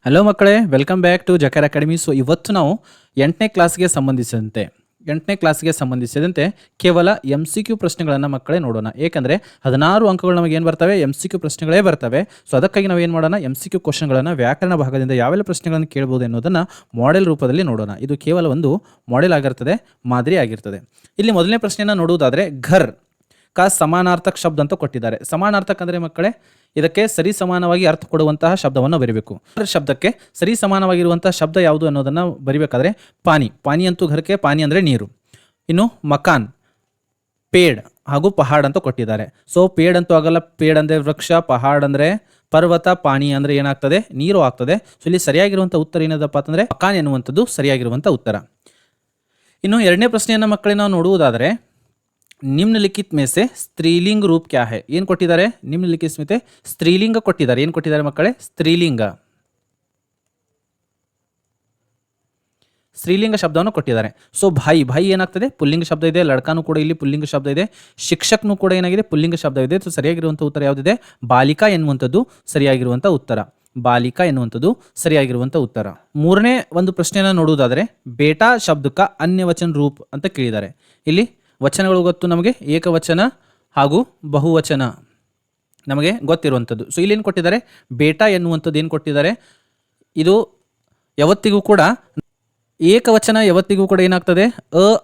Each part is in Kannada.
ಹಲೋ ಮಕ್ಕಳೇ, welcome back to Jakar academy. So ಇವತ್ತು ನಾವು 8ನೇ ಕ್ಲಾಸ್ಗೆ ಸಂಬಂಧಿಸಿದಂತೆ ಕೇವಲ MCQ ಪ್ರಶ್ನೆಗಳನ್ನು ಮಕ್ಕಳೇ ನೋಡೋಣ. ಏಕೆಂದರೆ 16 ಅಂಕಗಳು ನಮಗೆ ಏನು ಬರ್ತವೆ, MCQ ಪ್ರಶ್ನೆಗಳೇ ಬರ್ತವೆ. ಸೊ ಅದಕ್ಕಾಗಿ ನಾವು ಏನು ಮಾಡೋಣ, MCQ ಕ್ವಶನ್ಗಳನ್ನು ವ್ಯಾಕರಣ ಭಾಗದಿಂದ ಯಾವೆಲ್ಲ ಪ್ರಶ್ನೆಗಳನ್ನು ಕೇಳಬಹುದು ಎನ್ನುವುದನ್ನು ಮಾಡೆಲ್ ರೂಪದಲ್ಲಿ ನೋಡೋಣ. ಇದು ಕೇವಲ ಒಂದು ಮಾಡೆಲ್ ಆಗಿರ್ತದೆ, ಮಾದರಿ ಆಗಿರ್ತದೆ. ಇಲ್ಲಿ ಮೊದಲನೇ ಪ್ರಶ್ನೆಯನ್ನು ನೋಡುವುದಾದರೆ ಘರ್ ಕಾ ಸಮಾನಾರ್ಥಕ ಶಬ್ದ ಅಂತ ಕೊಟ್ಟಿದ್ದಾರೆ. ಸಮಾನಾರ್ಥಕ ಅಂದರೆ ಮಕ್ಕಳೇ ಇದಕ್ಕೆ ಸರಿ ಸಮಾನವಾಗಿ ಅರ್ಥ ಕೊಡುವಂತಹ ಶಬ್ದವನ್ನು ಬರೀಬೇಕು. ಶಬ್ದಕ್ಕೆ ಸರಿ ಸಮಾನವಾಗಿರುವಂತಹ ಶಬ್ದ ಯಾವುದು ಅನ್ನೋದನ್ನು ಬರಿಬೇಕಾದ್ರೆ ಪಾನಿ ಅಂತೂ ಘರಕ್ಕೆ ಪಾನಿ ಅಂದರೆ ನೀರು. ಇನ್ನು ಮಕಾನ್, ಪೇಡ್ ಹಾಗೂ ಪಹಾಡ್ ಅಂತ ಕೊಟ್ಟಿದ್ದಾರೆ. ಸೊ ಪೇಡ್ ಅಂತೂ ಆಗಲ್ಲ, ಪೇಡ್ ಅಂದರೆ ವೃಕ್ಷ, ಪಹಾಡ್ ಅಂದರೆ ಪರ್ವತ, ಪಾನಿ ಅಂದರೆ ಏನಾಗ್ತದೆ, ನೀರು ಆಗ್ತದೆ. ಸೊ ಇಲ್ಲಿ ಸರಿಯಾಗಿರುವಂಥ ಉತ್ತರ ಏನದಪ್ಪ ಅಂತಂದರೆ ಮಕಾನ್ ಎನ್ನುವಂಥದ್ದು ಸರಿಯಾಗಿರುವಂಥ ಉತ್ತರ. ಇನ್ನು ಎರಡನೇ ಪ್ರಶ್ನೆಯನ್ನು ಮಕ್ಕಳೇ ನಾವು ನೋಡುವುದಾದರೆ ನಿಮ್ನಲಿಖಿತ್ ಮೇ ಸೆ ಸ್ತ್ರೀಲಿಂಗ ರೂಪ್ ಕ್ಯಾ ಹೈ. ಏನು ಕೊಟ್ಟಿದ್ದಾರೆ, ನಿಮ್ನಲಿಖಿತ್ ಮೇ ಸ್ತ್ರೀಲಿಂಗ ಕೊಟ್ಟಿದ್ದಾರೆ. ಏನು ಕೊಟ್ಟಿದ್ದಾರೆ ಮಕ್ಕಳೇ, ಸ್ತ್ರೀಲಿಂಗ ಶಬ್ದವನ್ನು ಕೊಟ್ಟಿದ್ದಾರೆ. ಸೊ ಭಾಯಿ ಏನಾಗ್ತದೆ, ಪುಲ್ಲಿಂಗ ಶಬ್ದ ಇದೆ. ಲಡ್ಕಾನು ಕೂಡ ಇಲ್ಲಿ ಪುಲ್ಲಿಂಗ ಶಬ್ದ ಇದೆ. ಶಿಕ್ಷಕನು ಕೂಡ ಏನಾಗಿದೆ, ಪುಲ್ಲಿಂಗ ಶಬ್ದ ಇದೆ. ಸೊ ಸರಿಯಾಗಿರುವಂಥ ಉತ್ತರ ಯಾವುದಿದೆ, ಬಾಲಿಕಾ ಎನ್ನುವಂಥದ್ದು ಸರಿಯಾಗಿರುವಂಥ ಉತ್ತರ. ಮೂರನೇ ಒಂದು ಪ್ರಶ್ನೆಯನ್ನು ನೋಡುವುದಾದರೆ ಬೇಟಾ ಶಬ್ದಕ ಅನ್ಯವಚನ ರೂಪ್ ಅಂತ ಕೇಳಿದ್ದಾರೆ. ಇಲ್ಲಿ ವಚನಗಳು ಗೊತ್ತು ನಮಗೆ, ಏಕವಚನ ಹಾಗೂ ಬಹುವಚನ ನಮಗೆ ಗೊತ್ತಿರುವಂಥದ್ದು. ಸೊ ಇಲ್ಲೇನು ಕೊಟ್ಟಿದ್ದಾರೆ, ಬೇಟಾ ಎನ್ನುವಂಥದ್ದು ಏನು ಕೊಟ್ಟಿದ್ದಾರೆ, ಇದು ಯಾವತ್ತಿಗೂ ಕೂಡ ಏಕವಚನ, ಯಾವತ್ತಿಗೂ ಕೂಡ ಏನಾಗ್ತದೆ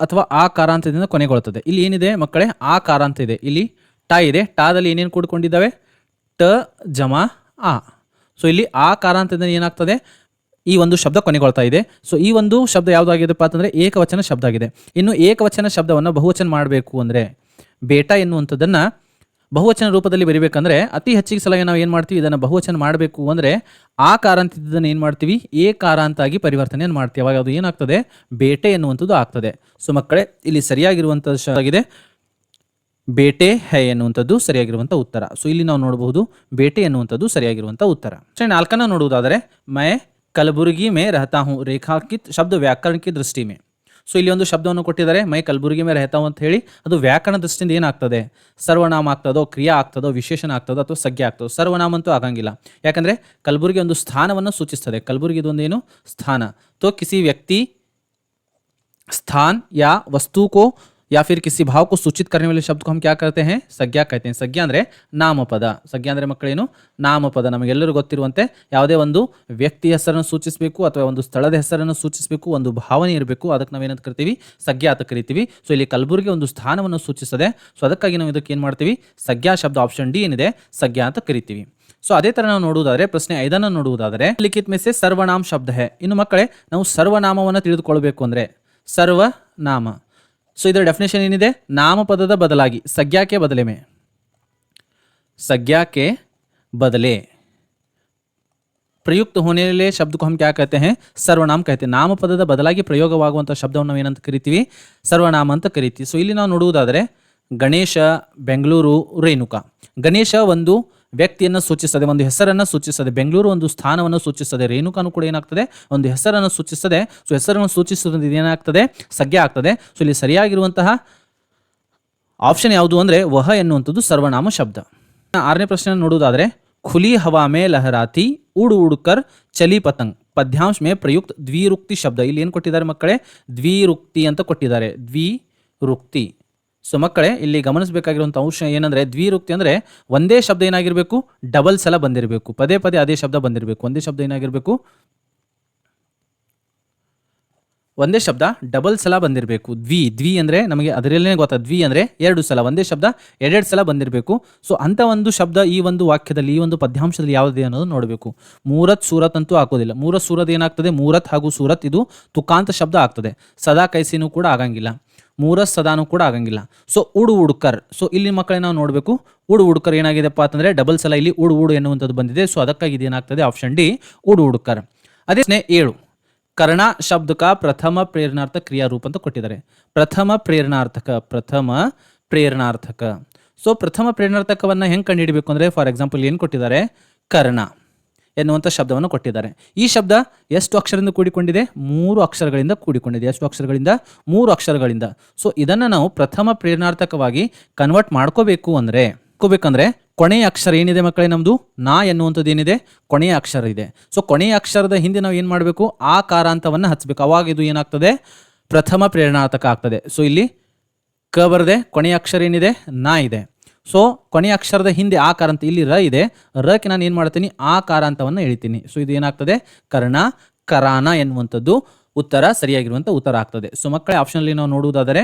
ಅಥವಾ ಆ ಕಾರಾಂತದಿಂದ ಕೊನೆಗೊಳ್ಳುತ್ತದೆ. ಇಲ್ಲಿ ಏನಿದೆ ಮಕ್ಕಳೇ, ಆ ಕಾರಾಂತ ಇದೆ. ಇಲ್ಲಿ ಟಾ ಇದೆ, ಟಾದಲ್ಲಿ ಏನೇನು ಕೂಡಿಕೊಂಡಿದ್ದಾವೆ, ಟ ಜಮಾ ಆ. ಸೊ ಇಲ್ಲಿ ಆ ಕಾರಾಂತದಿಂದ ಏನಾಗ್ತದೆ, ಈ ಒಂದು ಶಬ್ದ ಕೊನೆಗೊಳ್ತಾ ಇದೆ. ಸೊ ಈ ಒಂದು ಶಬ್ದ ಯಾವುದಾಗಿದೆಪ್ಪ ಅಂತಂದರೆ ಏಕವಚನ ಶಬ್ದ ಆಗಿದೆ. ಇನ್ನು ಏಕವಚನ ಶಬ್ದವನ್ನು ಬಹುವಚನ ಮಾಡಬೇಕು ಅಂದರೆ ಬೇಟಾ ಎನ್ನುವಂಥದ್ದನ್ನು ಬಹುವಚನ ರೂಪದಲ್ಲಿ ಬರೀಬೇಕಂದ್ರೆ ಅತಿ ಹೆಚ್ಚಿಗೆ ಸಲ ನಾವು ಏನು ಮಾಡ್ತೀವಿ, ಇದನ್ನು ಬಹುವಚನ ಮಾಡಬೇಕು ಅಂದರೆ ಆ ಕಾರಾಂತದ್ದನ್ನು ಏನು ಮಾಡ್ತೀವಿ, ಏಕಾರಾಂತಾಗಿ ಪರಿವರ್ತನೆಯನ್ನು ಮಾಡ್ತೀವಿ. ಅವಾಗ ಅದು ಏನಾಗ್ತದೆ, ಬೇಟೆ ಎನ್ನುವಂಥದ್ದು ಆಗ್ತದೆ. ಸೊ ಮಕ್ಕಳೇ ಇಲ್ಲಿ ಸರಿಯಾಗಿರುವಂಥದ್ದು ಆಗಿದೆ ಬೇಟೆ ಹೈ ಎನ್ನುವಂಥದ್ದು ಸರಿಯಾಗಿರುವಂಥ ಉತ್ತರ. ಸೊ ಇಲ್ಲಿ ನಾವು ನೋಡಬಹುದು ಬೇಟೆ ಎನ್ನುವಂಥದ್ದು ಸರಿಯಾಗಿರುವಂಥ ಉತ್ತರ. ನಾಲ್ಕನ್ನು ನೋಡುವುದಾದರೆ ಮೈ ಕಲಬುರ್ಗಿ ಮೇ ರಹತಾ ಹೂँ ರೇಖಾಂಕಿತ್ ಶಬ್ದ ವ್ಯಾಕರಣ ಕಿ ದೃಷ್ಟಿ ಮೇ. ಸೊ ಇಲ್ಲಿ ಒಂದು ಶಬ್ದವನ್ನು ಕೊಟ್ಟಿದ್ದಾರೆ, ಮೈ ಕಲಬುರ್ಗಿ ಮೇ ರಹತಾ ಹೂँ ಅಂತ ಹೇಳಿ. ಅದು ವ್ಯಾಕರಣ ದೃಷ್ಟಿಯಿಂದ ಏನಾಗ್ತದೆ, ಸರ್ವನಾಮ ಆಗ್ತದೋ, ಕ್ರಿಯಾ ಆಗ್ತದೋ, ವಿಶೇಷಣ ಆಗ್ತದೋ ಅಥವಾ ಸಂಜ್ಞೆ ಆಗ್ತದೋ. ಸರ್ವನಾಮ ಅಂತೂ ಆಗಂಗಿಲ್ಲ, ಯಾಕಂದರೆ ಕಲಬುರ್ಗಿ ಒಂದು ಸ್ಥಾನವನ್ನು ಸೂಚಿಸ್ತದೆ. ಕಲಬುರ್ಗಿ ಇದೊಂದು ಏನು ಸ್ಥಾನ. तो किसी व्यक्ति, स्थान या वस्तु को या फिर किसी भाव को सूचित करने वाले शब्द को हम क्या कहते हैं, संज्ञा कहते हैं. संज्ञा ಅಂದರೆ ನಾಮಪದ. ಸಂಜ್ಞಾ ಅಂದರೆ ಮಕ್ಕಳೇನು, ನಾಮಪದ. ನಮಗೆಲ್ಲರೂ ಗೊತ್ತಿರುವಂತೆ ಯಾವುದೇ ಒಂದು ವ್ಯಕ್ತಿ ಹೆಸರನ್ನು ಸೂಚಿಸಬೇಕು ಅಥವಾ ಒಂದು ಸ್ಥಳದ ಹೆಸರನ್ನು ಸೂಚಿಸಬೇಕು, ಒಂದು ಭಾವನೆ ಇರಬೇಕು, ಅದಕ್ಕೆ ನಾವೇನಂತ ಕರಿತೀವಿ, ಸಂಜ್ಞಾ ಅಂತ ಕರಿತೀವಿ. ಸೊ ಇಲ್ಲಿ ಕಲಬುರ್ಗಿ ಒಂದು ಸ್ಥಾನವನ್ನು ಸೂಚಿಸದೆ. ಸೊ ಅದಕ್ಕಾಗಿ ನಾವು ಇದಕ್ಕೆ ಏನು ಮಾಡ್ತೀವಿ, ಸಂಜ್ಞಾ ಶಬ್ದ ಆಪ್ಷನ್ ಡಿ ಏನಿದೆ ಸಂಜ್ಞಾ ಅಂತ ಕರಿತೀವಿ. ಸೊ ಅದೇ ಥರ ನಾವು ನೋಡುವುದಾದರೆ ಪ್ರಶ್ನೆ 5 ನೋಡುವುದಾದರೆ ಲಿಖಿತ್ ಮೇ ಸೆ ಸರ್ವನಾಮ ಶಬ್ದ ಹೈ. ಇನ್ನು ಮಕ್ಕಳೇ ನಾವು ಸರ್ವನಾಮವನ್ನು ತಿಳಿದುಕೊಳ್ಬೇಕು ಅಂದರೆ ಸರ್ವನಾಮ. ಸೊ ಇದರ ಡೆಫಿನೇಷನ್ ಏನಿದೆ, ನಾಮಪದದ ಬದಲಾಗಿ ಸಂಜ್ಞಾಕ್ಕೆ बदले ಪ್ರಯುಕ್ತ होने वाले शब्द को हम क्या कहते हैं, ಸರ್ವನಾಮ कहते हैं. ನಾಮಪದದ ಬದಲಾಗಿ ಪ್ರಯೋಗವಾಗುವಂಥ ಶಬ್ದವನ್ನು ನಾವು ಏನಂತ ಕರಿತೀವಿ, ಸರ್ವನಾಮ ಅಂತ ಕರಿತೀವಿ. ಸೊ ಇಲ್ಲಿ ನಾವು ನೋಡುವುದಾದರೆ ಗಣೇಶ, ಬೆಂಗಳೂರು, ರೇಣುಕಾ. ಗಣೇಶ ಒಂದು ವ್ಯಕ್ತಿಯನ್ನು ಸೂಚಿಸ್ತದೆ, ಒಂದು ಹೆಸರನ್ನು ಸೂಚಿಸ್ತದೆ. ಬೆಂಗಳೂರು ಒಂದು ಸ್ಥಾನವನ್ನು ಸೂಚಿಸ್ತದೆ. ರೇಣುಕಾನು ಕೂಡ ಏನಾಗ್ತದೆ, ಒಂದು ಹೆಸರನ್ನು ಸೂಚಿಸ್ತದೆ. ಸೊ ಹೆಸರನ್ನು ಸೂಚಿಸುವುದು ಏನಾಗ್ತದೆ, ಸಂಜ್ಞೆ ಆಗ್ತದೆ. ಸೊ ಇಲ್ಲಿ ಸರಿಯಾಗಿರುವಂತಹ ಆಪ್ಷನ್ ಯಾವುದು ಅಂದರೆ ವಹ ಎನ್ನುವಂಥದ್ದು ಸರ್ವನಾಮ ಶಬ್ದ. 6ನೇ ಪ್ರಶ್ನೆ ನೋಡುವುದಾದರೆ ಖುಲಿ ಹವಾ ಮೇ ಲಹರಾತಿ ಉಡ್ ಉಡ್ಕರ್ ಚಲಿ ಪತಂಗ್ ಪದ್ಯಾಂಶ ಮೇ ಪ್ರಯುಕ್ತ ದ್ವಿರುಕ್ತಿ ಶಬ್ದ. ಇಲ್ಲಿ ಏನು ಕೊಟ್ಟಿದ್ದಾರೆ ಮಕ್ಕಳೇ, ದ್ವಿರುಕ್ತಿ ಅಂತ ಕೊಟ್ಟಿದ್ದಾರೆ, ದ್ವಿರುಕ್ತಿ. ಸೊ ಮಕ್ಕಳೇ ಇಲ್ಲಿ ಗಮನಿಸಬೇಕಾಗಿರುವಂಥ ಅಂಶ ಏನಂದರೆ ದ್ವಿರುಕ್ತಿ ಅಂದರೆ ಒಂದೇ ಶಬ್ದ ಏನಾಗಿರಬೇಕು, ಡಬಲ್ ಸಲ ಬಂದಿರಬೇಕು. ಪದೇ ಪದೇ ಅದೇ ಶಬ್ದ ಬಂದಿರಬೇಕು. ಒಂದೇ ಶಬ್ದ ಏನಾಗಿರಬೇಕು, ಒಂದೇ ಶಬ್ದ ಡಬಲ್ ಸಲ ಬಂದಿರಬೇಕು. ದ್ವಿ ಅಂದರೆ ನಮಗೆ ಅದರಲ್ಲೇ ಗೊತ್ತಾ, ದ್ವಿ ಅಂದರೆ 2 ಸಲ, ಒಂದೇ ಶಬ್ದ 2 ಸಲ ಬಂದಿರಬೇಕು. ಸೊ ಅಂಥ ಒಂದು ಶಬ್ದ ಈ ಒಂದು ವಾಕ್ಯದಲ್ಲಿ, ಈ ಒಂದು ಪದ್ಯಾಂಶದಲ್ಲಿ ಯಾವುದಿದೆ ಅನ್ನೋದು ನೋಡಬೇಕು. ಮೂರತ್ ಸೂರತ್ ಅಂತೂ ಹಾಕೋದಿಲ್ಲ. ಮೂರತ್ ಸೂರತ್ ಏನಾಗ್ತದೆ, ಮೂರತ್ ಹಾಗೂ ಸೂರತ್ ಇದು ತುಕಾಂತ ಶಬ್ದ ಆಗ್ತದೆ. ಸದಾ ಕೈಸಿನೂ ಕೂಡ ಆಗಂಗಿಲ್ಲ, ಮೂರತ್ ಸದಾನೂ ಕೂಡ ಆಗಂಗಿಲ್ಲ. ಸೊ ಉಡ್ ಉಡ್ಕರ್. ಸೊ ಇಲ್ಲಿ ಮಕ್ಕಳೇ ನಾವು ನೋಡಬೇಕು, ಉಡ್ ಉಡ್ಕರ್ ಏನಾಗಿದೆಪ್ಪ ಅಂತಂದರೆ ಡಬಲ್ ಸಲ ಇಲ್ಲಿ ಉಡ್ ಎನ್ನುವಂಥದ್ದು ಬಂದಿದೆ. ಸೊ ಅದಕ್ಕಾಗಿ ಇದೇನಾಗ್ತದೆ, ಆಪ್ಷನ್ ಡಿ ಉಡ್ ಉಡ್ಕರ್. ಅದೇ 7 ಕರ್ಣ ಶಬ್ದ ಕಾ ಪ್ರಥಮ ಪ್ರೇರಣಾರ್ಥಕ ಕ್ರಿಯಾರೂಪ ಅಂತ ಕೊಟ್ಟಿದ್ದಾರೆ. ಪ್ರಥಮ ಪ್ರೇರಣಾರ್ಥಕ. ಸೊ ಪ್ರಥಮ ಪ್ರೇರಣಾರ್ಥಕವನ್ನು ಹೆಂಗೆ ಕಂಡುಹಿಡಬೇಕು ಅಂದರೆ, ಫಾರ್ ಎಕ್ಸಾಂಪಲ್ ಏನು ಕೊಟ್ಟಿದ್ದಾರೆ, ಕರ್ಣ ಎನ್ನುವಂಥ ಶಬ್ದವನ್ನು ಕೊಟ್ಟಿದ್ದಾರೆ. ಈ ಶಬ್ದ ಎಷ್ಟು ಅಕ್ಷರದಿಂದ ಕೂಡಿಕೊಂಡಿದೆ, 3 ಅಕ್ಷರಗಳಿಂದ ಕೂಡಿಕೊಂಡಿದೆ. ಎಷ್ಟು ಅಕ್ಷರಗಳಿಂದ, 3 ಅಕ್ಷರಗಳಿಂದ. ಸೊ ಇದನ್ನು ನಾವು ಪ್ರಥಮ ಪ್ರೇರಣಾರ್ಥಕವಾಗಿ ಕನ್ವರ್ಟ್ ಮಾಡ್ಕೋಬೇಕಂದ್ರೆ ಕೊನೆಯ ಅಕ್ಷರ ಏನಿದೆ ಮಕ್ಕಳೇ ನಮ್ಮದು ನಾ ಎನ್ನುವಂಥದ್ದು ಏನಿದೆ ಕೊನೆಯ ಅಕ್ಷರ ಇದೆ. ಸೊ ಕೊನೆಯ ಅಕ್ಷರದ ಹಿಂದೆ ನಾವು ಏನು ಮಾಡಬೇಕು, ಆಕಾರಾಂತವನ್ನು ಹಚ್ಚಬೇಕು. ಅವಾಗ ಇದು ಏನಾಗ್ತದೆ, ಪ್ರಥಮ ಪ್ರೇರಣಾರ್ಥಕ ಆಗ್ತದೆ. ಸೊ ಇಲ್ಲಿ ಕ ಬರದೆ ಕೊನೆಯ ಅಕ್ಷರ ಏನಿದೆ ನಾ ಇದೆ. ಸೊ ಕೊನೆಯ ಅಕ್ಷರದ ಹಿಂದೆ ಆಕಾರ ಅಂತ ಇಲ್ಲಿ ರ ಇದೆ, ರಕ್ಕೆ ನಾನು ಏನು ಮಾಡ್ತೀನಿ, ಆಕಾರಾಂತವನ್ನು ಎಳಿತೀನಿ. ಸೊ ಇದು ಏನಾಗ್ತದೆ, ಕರ್ಣ ಕರಾನ ಎನ್ನುವಂಥದ್ದು ಉತ್ತರ ಸರಿಯಾಗಿರುವಂಥ ಉತ್ತರ ಆಗ್ತದೆ. ಸೊ ಮಕ್ಕಳೇ ಆಪ್ಷನಲ್ಲಿ ನಾವು ನೋಡುವುದಾದರೆ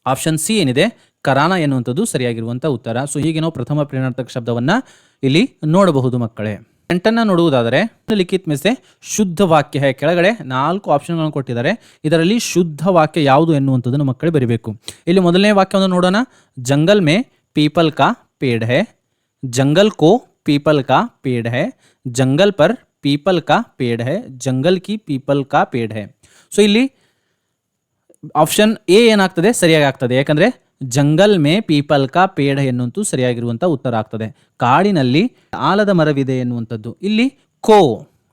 ಆಪ್ಷನ್ ಸಿ ಏನಿದೆ ಕರಾನ ಎನ್ನುವಂಥದ್ದು ಸರಿಯಾಗಿರುವಂಥ ಉತ್ತರ. ಸೊ ಹೀಗೆ ನಾವು ಪ್ರಥಮ ಪ್ರೇರಣಾರ್ಥಕ ಶಬ್ದವನ್ನು ಇಲ್ಲಿ ನೋಡಬಹುದು ಮಕ್ಕಳೇ. 8 ನೋಡುವುದಾದರೆ ಲಿಖಿತ್ ಮೆಸೆ ಶುದ್ಧ ವಾಕ್ಯ ಹೇ. ಕೆಳಗಡೆ 4 ಆಪ್ಷನ್ಗಳನ್ನು ಕೊಟ್ಟಿದ್ದಾರೆ. ಇದರಲ್ಲಿ ಶುದ್ಧ ವಾಕ್ಯ ಯಾವುದು ಎನ್ನುವಂಥದ್ದನ್ನು ಮಕ್ಕಳೇ ಬರೀಬೇಕು. ಇಲ್ಲಿ ಮೊದಲನೇ ವಾಕ್ಯವನ್ನು ನೋಡೋಣ. ಜಂಗಲ್ ಮೇ पीपल का पेड़ है, जंगल को पीपल का पेड़ है, जंगल पर पीपल का पेड़ है, जंगल की पीपल का पेड़ है. ಸೊ ಇಲ್ಲಿ ಆಪ್ಷನ್ ಎ ಏನಾಗ್ತದೆ, ಸರಿಯಾಗಿ ಆಗ್ತದೆ. ಯಾಕಂದ್ರೆ ಜಂಗಲ್ ಮೇ ಪೀಪಲ್ ಕಾ ಪೇಡ ಎನ್ನುವಂತೂ ಸರಿಯಾಗಿರುವಂಥ ಉತ್ತರ ಆಗ್ತದೆ. ಕಾಡಿನಲ್ಲಿ ಆಲದ ಮರವಿದೆ ಎನ್ನುವಂಥದ್ದು. ಇಲ್ಲಿ ಕೋ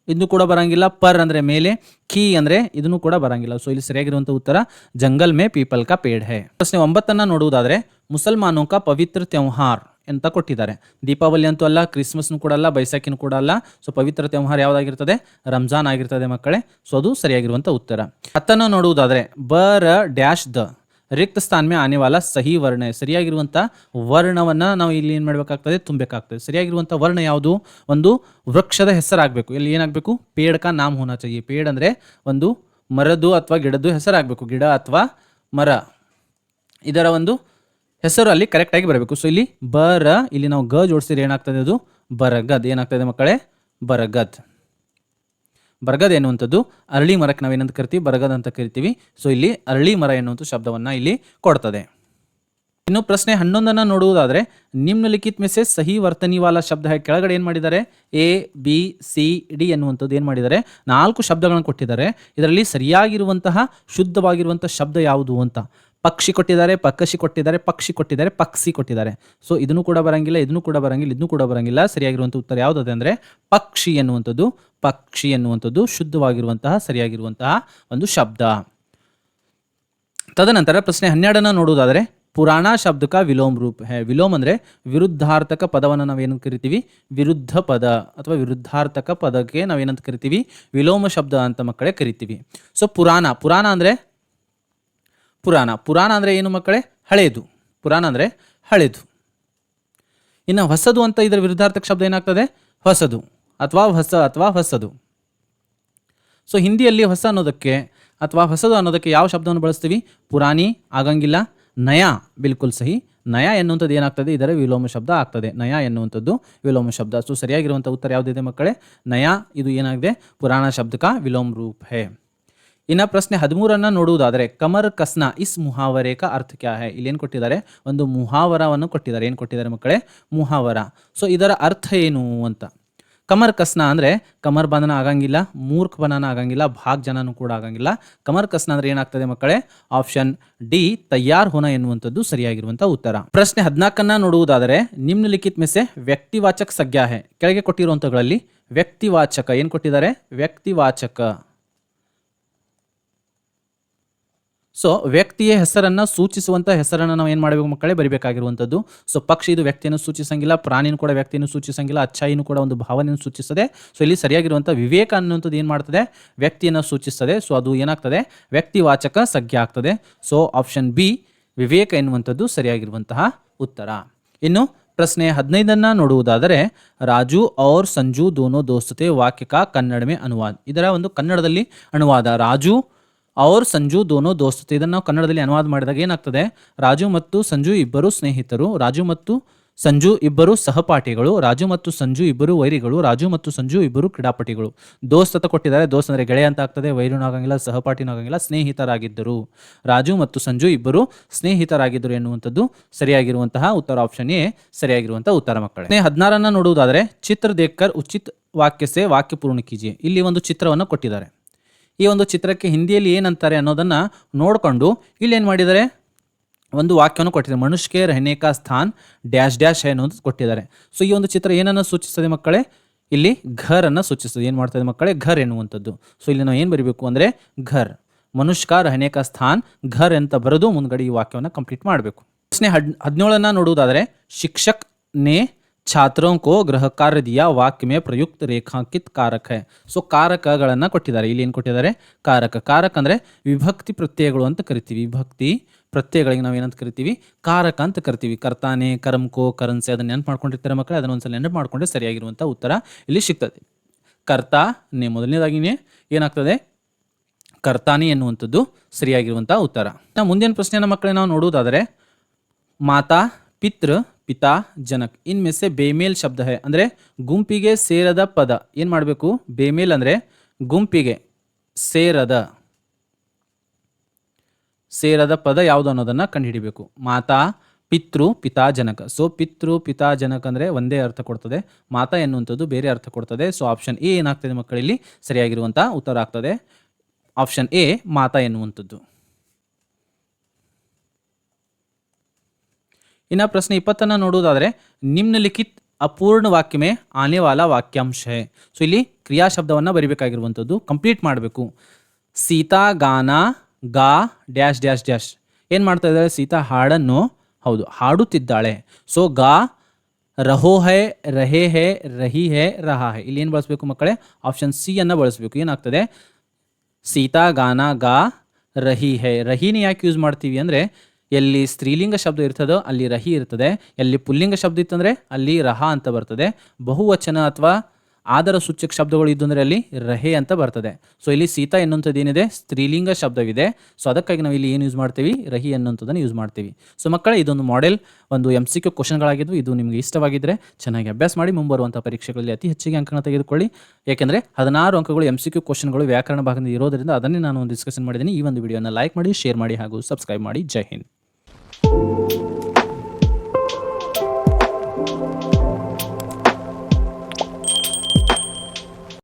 ಇದನ್ನು ಕೂಡ ಬರಂಗಿಲ್ಲ, ಪರ್ ಅಂದರೆ ಮೇಲೆ, ಕೀ ಅಂದರೆ ಇದನ್ನು ಕೂಡ ಬರಂಗಿಲ್ಲ. ಸೊ ಇಲ್ಲಿ ಸರಿಯಾಗಿರುವಂಥ ಉತ್ತರ ಜಂಗಲ್ ಮೇ ಪೀಪಲ್ ಕಾ ಪೇಡ್ ಹೈ. ಪ್ರಶ್ನೆ 9 ನೋಡುವುದಾದರೆ ಮುಸಲ್ಮಾನೋ ಕಾ ಪವಿತ್ರ ತ್ಯೋಹಾರ್ ಅಂತ ಕೊಟ್ಟಿದ್ದಾರೆ. ದೀಪಾವಳಿ ಅಂತೂ ಅಲ್ಲ, ಕ್ರಿಸ್ಮಸ್ನು ಕೂಡ ಅಲ್ಲ, ಬೈಸಾಖಿನೂ ಕೂಡ ಅಲ್ಲ. ಸೊ ಪವಿತ್ರ ತ್ಯೋಹಾರ್ ಯಾವುದಾಗಿರ್ತದೆ, ರಂಜಾನ್ ಆಗಿರ್ತದೆ ಮಕ್ಕಳೇ. ಸೊ ಅದು ಸರಿಯಾಗಿರುವಂಥ ಉತ್ತರ. 10 ನೋಡುವುದಾದರೆ ಬರ ಡ್ಯಾಶ್ ದ ರಿಕ್ತ ಸ್ಥಾನ ಮೇ ಆನೆ ವಾಲ ಸಹಿ ವರ್ಣ. ಸರಿಯಾಗಿರುವಂಥ ವರ್ಣವನ್ನು ನಾವು ಇಲ್ಲಿ ಏನು ಮಾಡಬೇಕಾಗ್ತದೆ, ತುಂಬಬೇಕಾಗ್ತದೆ. ಸರಿಯಾಗಿರುವಂಥ ವರ್ಣ ಯಾವುದು, ಒಂದು ವೃಕ್ಷದ ಹೆಸರಾಗಬೇಕು. ಇಲ್ಲಿ ಏನಾಗಬೇಕು, ಪೇಡ್ ಕಾ ನಾಮ್ ಹೋನಾ ಚಾಹಿಯೆ. ಪೇಡ್ ಅಂದರೆ ಒಂದು ಮರದ್ದು ಅಥವಾ ಗಿಡದ್ದು ಹೆಸರಾಗಬೇಕು. ಗಿಡ ಅಥವಾ ಮರ ಇದರ ಒಂದು ಹೆಸರು ಅಲ್ಲಿ ಕರೆಕ್ಟಾಗಿ ಬರಬೇಕು. ಸೊ ಇಲ್ಲಿ ಬರ, ಇಲ್ಲಿ ನಾವು ಗ ಜೋಡಿಸಿದ್ರೆ ಏನಾಗ್ತದೆ, ಅದು ಬರಗದ್. ಏನಾಗ್ತದೆ ಮಕ್ಕಳೇ, ಬರಗದ್. ಬರಗದ್ ಎನ್ನುವಂಥದ್ದು ಅರಳಿ ಮರಕ್ಕೆ ನಾವೇನಂತ ಕರಿತೀವಿ, ಬರಗದ್ ಅಂತ ಕರಿತೀವಿ. ಸೊ ಇಲ್ಲಿ ಅರಳಿ ಮರ ಎನ್ನುವಂಥ ಶಬ್ದವನ್ನು ಇಲ್ಲಿ ಕೊಡ್ತದೆ. ಇನ್ನು ಪ್ರಶ್ನೆ 11 ನೋಡುವುದಾದರೆ ನಿಮ್ನಲಿಖಿತ್ ಮೇ ಸೆ ಸಹಿ ವರ್ತನಿ ವಾಲ ಶಬ್ದ ಹೈ. ಕೆಳಗಡೆ ಏನು ಮಾಡಿದ್ದಾರೆ, ಎ ಬಿ ಸಿ ಡಿ ಎನ್ನುವಂಥದ್ದು ಏನು ಮಾಡಿದ್ದಾರೆ, 4 ಶಬ್ದಗಳನ್ನು ಕೊಟ್ಟಿದ್ದಾರೆ. ಇದರಲ್ಲಿ ಸರಿಯಾಗಿರುವಂತಹ ಶುದ್ಧವಾಗಿರುವಂಥ ಶಬ್ದ ಯಾವುದು ಅಂತ. ಪಕ್ಷಿ ಕೊಟ್ಟಿದ್ದಾರೆ, ಪಕ್ಕಶಿ ಕೊಟ್ಟಿದ್ದಾರೆ, ಪಕ್ಷಿ ಕೊಟ್ಟಿದ್ದಾರೆ, ಪಕ್ಷಿ ಕೊಟ್ಟಿದ್ದಾರೆ. ಸೊ ಇದನ್ನು ಕೂಡ ಬರಂಗಿಲ್ಲ, ಇದನ್ನು ಕೂಡ ಬರಂಗಿಲ್ಲ, ಇದನ್ನು ಕೂಡ ಬರಂಗಿಲ್ಲ. ಸರಿಯಾಗಿರುವಂಥ ಉತ್ತರ ಯಾವುದಿದೆ ಅಂದರೆ ಪಕ್ಷಿ ಎನ್ನುವಂಥದ್ದು. ಪಕ್ಷಿ ಎನ್ನುವಂಥದ್ದು ಶುದ್ಧವಾಗಿರುವಂತಹ ಸರಿಯಾಗಿರುವಂತಹ ಒಂದು ಶಬ್ದ. ತದನಂತರ ಪ್ರಶ್ನೆ 12 ನೋಡುವುದಾದರೆ ಪುರಾಣ ಶಬ್ದಕ ವಿಲೋಮ್ ರೂಪ ಹೇ. ವಿಲೋಮ್ ಅಂದರೆ ವಿರುದ್ಧಾರ್ಥಕ ಪದವನ್ನು ನಾವೇನಂತ ಕರಿತೀವಿ, ವಿರುದ್ಧ ಪದ ಅಥವಾ ವಿರುದ್ಧಾರ್ಥಕ ಪದಕ್ಕೆ ನಾವೇನಂತ ಕರಿತೀವಿ, ವಿಲೋಮ ಶಬ್ದ ಅಂತ ಮಕ್ಕಳೇ ಕರಿತೀವಿ. ಸೊ ಪುರಾಣ, ಪುರಾಣ ಅಂದರೆ ಪುರಾಣ. ಪುರಾಣ ಅಂದರೆ ಏನು ಮಕ್ಕಳೇ, ಹಳೇದು. ಪುರಾಣ ಅಂದರೆ ಹಳೇದು. ಇನ್ನು ಹೊಸದು ಅಂತ ಇದರ ವಿರುದ್ಧಾರ್ಥಕ ಶಬ್ದ ಏನಾಗ್ತದೆ, ಹೊಸದು ಅಥವಾ ಹೊಸ ಅಥವಾ ಹೊಸದು. ಸೊ ಹಿಂದಿಯಲ್ಲಿ ಹೊಸ ಅನ್ನೋದಕ್ಕೆ ಅಥವಾ ಹೊಸದು ಅನ್ನೋದಕ್ಕೆ ಯಾವ ಶಬ್ದವನ್ನು ಬಳಸ್ತೀವಿ, ಪುರಾಣಿ ಆಗಂಗಿಲ್ಲ. ನಯಾ ಬಿಲ್ಕುಲ್ ಸಹಿ. ನಯಾ ಎನ್ನುವಂಥದ್ದು ಏನಾಗ್ತದೆ, ಇದರ ವಿಲೋಮ ಶಬ್ದ ಆಗ್ತದೆ. ನಯಾ ಎನ್ನುವಂಥದ್ದು ವಿಲೋಮ ಶಬ್ದ. ಸೊ ಸರಿಯಾಗಿರುವಂಥ ಉತ್ತರ ಯಾವುದಿದೆ ಮಕ್ಕಳೇ, ನಯಾ. ಇದು ಏನಾಗಿದೆ, ಪುರಾಣ ಶಬ್ದಕ ವಿಲೋಮ್ ರೂಪ ಹೇ. ಇನ್ನು ಪ್ರಶ್ನೆ 13 ನೋಡುವುದಾದರೆ ಕಮರ್ ಕಸ್ನಾ ಇಸ್ ಮುಹಾವರೆ ಕಾ ಅರ್ಥ ಕ್ಯಾ ಹೈ. ಇಲ್ಲಿ ಏನು ಕೊಟ್ಟಿದ್ದಾರೆ, ಒಂದು ಮುಹಾವರವನ್ನು ಕೊಟ್ಟಿದ್ದಾರೆ. ಏನು ಕೊಟ್ಟಿದ್ದಾರೆ ಮಕ್ಕಳೇ, ಮುಹಾವರ. ಸೊ ಇದರ ಅರ್ಥ ಏನು ಅಂತ. ಕಮರ್ ಕಸ್ನಾ ಅಂದರೆ ಕಮರ್ ಬಂಧನ ಆಗಂಗಿಲ್ಲ, ಮೂರ್ಖ ಬಂಧನ ಆಗಂಗಿಲ್ಲ, ಭಾಗ್ ಜನನೂ ಕೂಡ ಆಗಂಗಿಲ್ಲ. ಕಮರ್ ಕಸ್ನಾ ಅಂದರೆ ಏನಾಗ್ತದೆ ಮಕ್ಕಳೇ, ಆಪ್ಷನ್ ಡಿ ತಯಾರ್ ಹೋನ ಎನ್ನುವಂಥದ್ದು ಸರಿಯಾಗಿರುವಂಥ ಉತ್ತರ. ಪ್ರಶ್ನೆ 14 ನೋಡುವುದಾದರೆ ನಿಮ್ನಲಿಖಿತ್ ಮೇ ಸೆ ವ್ಯಕ್ತಿವಾಚಕ ಸಂಜ್ಞಾ ಹೈ. ಕೆಳಗೆ ಕೊಟ್ಟಿರುವಂಥಗಳಲ್ಲಿ ವ್ಯಕ್ತಿವಾಚಕ ಏನು ಕೊಟ್ಟಿದ್ದಾರೆ, ವ್ಯಕ್ತಿವಾಚಕ. ಸೊ ವ್ಯಕ್ತಿಯ ಹೆಸರನ್ನು ಸೂಚಿಸುವಂಥ ಹೆಸರನ್ನು ನಾವು ಏನು ಮಾಡಬೇಕು ಮಕ್ಕಳೇ, ಬರಿಬೇಕಾಗಿರುವಂಥದ್ದು. ಸೊ ಪಕ್ಷಿ ಇದು ವ್ಯಕ್ತಿಯನ್ನು ಸೂಚಿಸಂಗಿಲ್ಲ, ಪ್ರಾಣಿನೂ ಕೂಡ ವ್ಯಕ್ತಿಯನ್ನು ಸೂಚಿಸಂಗಿಲ್ಲ, ಅಚ್ಚಾಯಿನೂ ಕೂಡ ಒಂದು ಭಾವನೆಯನ್ನು ಸೂಚಿಸ್ತದೆ. ಸೊ ಇಲ್ಲಿ ಸರಿಯಾಗಿರುವಂಥ ವಿವೇಕ ಅನ್ನುವಂಥದ್ದು ಏನು ಮಾಡ್ತದೆ, ವ್ಯಕ್ತಿಯನ್ನು ಸೂಚಿಸ್ತದೆ. ಸೊ ಅದು ಏನಾಗ್ತದೆ, ವ್ಯಕ್ತಿವಾಚಕ ಸಂಜ್ಞೆ ಆಗ್ತದೆ. ಸೊ ಆಪ್ಷನ್ ಬಿ ವಿವೇಕ ಎನ್ನುವಂಥದ್ದು ಸರಿಯಾಗಿರುವಂತಹ ಉತ್ತರ. ಇನ್ನು ಪ್ರಶ್ನೆ 15 ನೋಡುವುದಾದರೆ ರಾಜು ಔರ್ ಸಂಜು ದೋನೋ ದೋಸ್ತತೆ ವಾಕ್ಯ ಕಾ ಕನ್ನಡ ಮೇ ಅನುವಾದ. ಇದರ ಒಂದು ಕನ್ನಡದಲ್ಲಿ ಅನುವಾದ. ರಾಜು ಔರ್ ಸಂಜು ದೋನೋ ದೋಸ್ತತೆ. ಇದನ್ನು ನಾವು ಕನ್ನಡದಲ್ಲಿ ಅನುವಾದ ಮಾಡಿದಾಗ ಏನಾಗ್ತದೆ, ರಾಜು ಮತ್ತು ಸಂಜು ಇಬ್ಬರು ಸ್ನೇಹಿತರು, ರಾಜು ಮತ್ತು ಸಂಜು ಇಬ್ಬರು ಸಹಪಾಠಿಗಳು, ರಾಜು ಮತ್ತು ಸಂಜು ಇಬ್ಬರು ವೈರಿಗಳು, ರಾಜು ಮತ್ತು ಸಂಜು ಇಬ್ಬರು ಕ್ರೀಡಾಪಟಿಗಳು. ದೋಸ್ತ್ ಅಂತ ಕೊಟ್ಟಿದ್ದಾರೆ. ದೋಸ್ತ್ ಅಂದರೆ ಗೆಳೆಯ ಅಂತ ಆಗ್ತದೆ, ವೈರಿನೂ ಆಗಂಗಿಲ್ಲ, ಸಹಪಾಠಿನೂ ಆಗಂಗಿಲ್ಲ, ಸ್ನೇಹಿತರಾಗಿದ್ದರು. ರಾಜು ಮತ್ತು ಸಂಜು ಇಬ್ಬರು ಸ್ನೇಹಿತರಾಗಿದ್ದರು ಎನ್ನುವಂಥದ್ದು ಸರಿಯಾಗಿರುವಂತಹ ಉತ್ತರ. ಆಪ್ಷನ್ ಎ ಸರಿಯಾಗಿರುವಂತಹ ಉತ್ತರ ಮಕ್ಕಳೇ. 16 ನೋಡುವುದಾದರೆ ಚಿತ್ರ ದೇಖ್ಕರ್ ಉಚಿತ್ ವಾಕ್ಯ ಸೆ ವಾಕ್ಯ ಪೂರ್ಣ ಕೀಜಿಯೆ. ಇಲ್ಲಿ ಒಂದು ಚಿತ್ರವನ್ನು ಕೊಟ್ಟಿದ್ದಾರೆ. ಈ ಒಂದು ಚಿತ್ರಕ್ಕೆ ಹಿಂದಿಯಲ್ಲಿ ಏನಂತಾರೆ ಅನ್ನೋದನ್ನು ನೋಡಿಕೊಂಡು ಇಲ್ಲಿ ಏನು ಮಾಡಿದ್ದಾರೆ, ಒಂದು ವಾಕ್ಯವನ್ನು ಕೊಟ್ಟಿದ್ದಾರೆ. ಮನುಷ್ಯ ರಹನೆ ಕಾ ಸ್ಥಾನ್ ಡ್ಯಾಶ್ ಡ್ಯಾಶ್ ಹೈ ಅನ್ನೋದು ಕೊಟ್ಟಿದ್ದಾರೆ. ಸೊ ಈ ಒಂದು ಚಿತ್ರ ಏನನ್ನು ಸೂಚಿಸ್ತದೆ ಮಕ್ಕಳೇ, ಇಲ್ಲಿ ಘರನ್ನು ಸೂಚಿಸ್ತದೆ. ಏನು ಮಾಡ್ತದೆ ಮಕ್ಕಳೇ, ಘರ್ ಎನ್ನುವಂಥದ್ದು. ಸೊ ಇಲ್ಲಿ ನಾವು ಏನು ಬರೀಬೇಕು ಅಂದರೆ ಘರ್, ಮನುಷ್ಯ ಕಾ ರಹನೆ ಕಾ ಸ್ಥಾನ್ ಘರ್ ಅಂತ ಬರೆದು ಮುಂದ್ಗಡೆ ಈ ವಾಕ್ಯವನ್ನು ಕಂಪ್ಲೀಟ್ ಮಾಡಬೇಕು. ಪ್ರಶ್ನೆ 17 ನೋಡುವುದಾದರೆ ಶಿಕ್ಷಕ್ ನೇ छात्रों को गृह कार्य दिया वाक्य में प्रयुक्त ರೇಖಾಂಕಿತ ಕಾರಕ है. ಸೊ ಕಾರಕಗಳನ್ನು ಕೊಟ್ಟಿದ್ದಾರೆ. ಇಲ್ಲಿ ಏನು ಕೊಟ್ಟಿದ್ದಾರೆ? ಕಾರಕ. ಕಾರಕ ಅಂದರೆ ವಿಭಕ್ತಿ ಪ್ರತ್ಯಯಗಳು ಅಂತ ಕರಿತೀವಿ. ವಿಭಕ್ತಿ ಪ್ರತ್ಯಯಗಳಿಗೆ ನಾವು ಏನಂತ ಕರಿತೀವಿ? ಕಾರಕ ಅಂತ ಕರಿತೀವಿ. ಕರ್ತಾನೆ, ಕರ್ಮಕೋ, ಕರನ್ಸೆ ಅದನ್ನ ನೆನಪು ಮಾಡ್ಕೊಂಡಿರ್ತಾರೆ ಮಕ್ಕಳು. ಅದನ್ನ ಒಂದ್ಸಲ ನೆನಪು ಮಾಡ್ಕೊಂಡ್ರೆ ಸರಿಯಾಗಿರುವಂಥ ಉತ್ತರ ಇಲ್ಲಿ ಸಿಗ್ತದೆ. ಕರ್ತಾನೆ ಮೊದಲನೇದಾಗಿನೇ ಏನಾಗ್ತದೆ? ಕರ್ತಾನೆ ಎನ್ನುವಂಥದ್ದು ಸರಿಯಾಗಿರುವಂಥ ಉತ್ತರ. ನಾವು ಮುಂದಿನ ಪ್ರಶ್ನೆಯನ್ನು ಮಕ್ಕಳೇ ನಾವು ನೋಡುವುದಾದರೆ ಮಾತಾ, ಪಿತೃ, ಪಿತಾ, ಜನಕ್ ಇನ್ಮೆ ಸೆ ಬೇಮೇಲ್ ಶಬ್ದ ಹೈ ಅಂದರೆ ಗುಂಪಿಗೆ ಸೇರದ ಪದ ಏನು ಮಾಡಬೇಕು? ಬೇಮೇಲ್ ಅಂದರೆ ಗುಂಪಿಗೆ ಸೇರದ ಪದ ಯಾವುದು ಅನ್ನೋದನ್ನು ಕಂಡುಹಿಡಿಬೇಕು. ಮಾತಾ, ಪಿತೃ, ಪಿತಾ, ಜನಕ. ಸೊ ಪಿತೃ, ಪಿತಾ, ಜನಕ ಅಂದರೆ ಒಂದೇ ಅರ್ಥ ಕೊಡ್ತದೆ. ಮಾತಾ ಎನ್ನುವಂಥದ್ದು ಬೇರೆ ಅರ್ಥ ಕೊಡ್ತದೆ. ಸೊ ಆಪ್ಷನ್ ಎ ಏನಾಗ್ತದೆ ಮಕ್ಕಳಲ್ಲಿ ಸರಿಯಾಗಿರುವಂಥ ಉತ್ತರ ಆಗ್ತದೆ. ಆಪ್ಷನ್ ಎ ಮಾತಾ ಎನ್ನುವಂಥದ್ದು. ಇನ್ನು ಪ್ರಶ್ನೆ 20 ನೋಡುವುದಾದರೆ ನಿಮ್ನಲಿಖಿತ್ ಅಪೂರ್ಣ ವಾಕ್ಯ ಮೇ ಆನೆ ವಾಲಾ ವಾಕ್ಯಾಂಶ ಹೈ. ಸೊ ಇಲ್ಲಿ ಕ್ರಿಯಾ ಶಬ್ದವನ್ನು ಬರಿಬೇಕಾಗಿರುವಂಥದ್ದು, ಕಂಪ್ಲೀಟ್ ಮಾಡಬೇಕು. ಸೀತಾ ಗಾನ ಗಾ ಡ್ಯಾಶ್ ಡ್ಯಾಶ್ ಡ್ಯಾಶ್ ಏನು ಮಾಡ್ತಾ ಇದ್ದಾಳೆ? ಸೀತಾ ಹಾಡನ್ನು ಹಾಡುತ್ತಿದ್ದಾಳೆ. ಸೊ ಗಾ ರಹೋ ಹೈ, ರಹೇ ಹೈ, ರಹಿ ಹೈ, ರಹಾ ಹೈ. ಇಲ್ಲಿ ಏನು ಬಳಸಬೇಕು ಮಕ್ಕಳೇ? ಆಪ್ಷನ್ ಸಿ ಅನ್ನು ಬಳಸಬೇಕು. ಏನಾಗ್ತದೆ? ಸೀತಾ ಗಾನ ಗಾ ರಹಿ ಹೈ. ರಹಿನ ಯಾಕೆ ಯೂಸ್ ಮಾಡ್ತೀವಿ ಅಂದರೆ ಎಲ್ಲಿ ಸ್ತ್ರೀಲಿಂಗ ಶಬ್ದ ಇರ್ತದೋ ಅಲ್ಲಿ ರಹಿ ಇರ್ತದೆ, ಎಲ್ಲಿ ಪುಲ್ಲಿಂಗ ಶಬ್ದ ಇತ್ತಂದರೆ ಅಲ್ಲಿ ರಹ ಅಂತ ಬರ್ತದೆ. ಬಹುವಚನ ಅಥವಾ ಆದರ ಸೂಚಕ ಶಬ್ದಗಳು ಇದ್ದು ಅಂದರೆ ಅಲ್ಲಿ ರಹೆ ಅಂತ ಬರ್ತದೆ. ಸೊ ಇಲ್ಲಿ ಸೀತಾ ಎನ್ನುವಂಥದ್ದು ಏನಿದೆ? ಸ್ತ್ರೀಲಿಂಗ ಶಬ್ದವಿದೆ. ಸೊ ಅದಕ್ಕಾಗಿ ನಾವು ಇಲ್ಲಿ ಏನು ಯೂಸ್ ಮಾಡ್ತೀವಿ? ರಹಿ ಎನ್ನುವಂಥದ್ದನ್ನು ಯೂಸ್ ಮಾಡ್ತೀವಿ. ಸೊ ಮಕ್ಕಳೇ ಇದೊಂದು ಮಾಡೆಲ್ ಒಂದು MCQ ಕ್ವಶನ್ಗಳಾಗಿದ್ವು. ಇದು ನಿಮಗೆ ಇಷ್ಟವಾಗಿದ್ದರೆ ಚೆನ್ನಾಗಿ ಅಭ್ಯಾಸ ಮಾಡಿ ಮುಂಬರುವಂಥ ಪರೀಕ್ಷೆಗಳಲ್ಲಿ ಅತಿ ಹೆಚ್ಚಿಗೆ ಅಂಕಗಳನ್ನು ತೆಗೆದುಕೊಳ್ಳಿ. ಯಾಕೆಂದರೆ 16 ಅಂಕಗಳು MCQ ಕ್ವಶನ್ಗಳು ವ್ಯಾಕರಣ ಭಾಗದಿಂದ ಇರೋದರಿಂದ ಅದನ್ನೇ ನಾನು ಒಂದು ಡಿಸ್ಕಷನ್ ಮಾಡಿದ್ದೀನಿ. ಈ ಒಂದು ವಿಡಿಯೋನ ಲೈಕ್ ಮಾಡಿ, ಶೇರ್ ಮಾಡಿ ಹಾಗೂ ಸಬ್ಸ್ಕ್ರೈಬ್ ಮಾಡಿ. ಜೈ ಹಿಂದ್.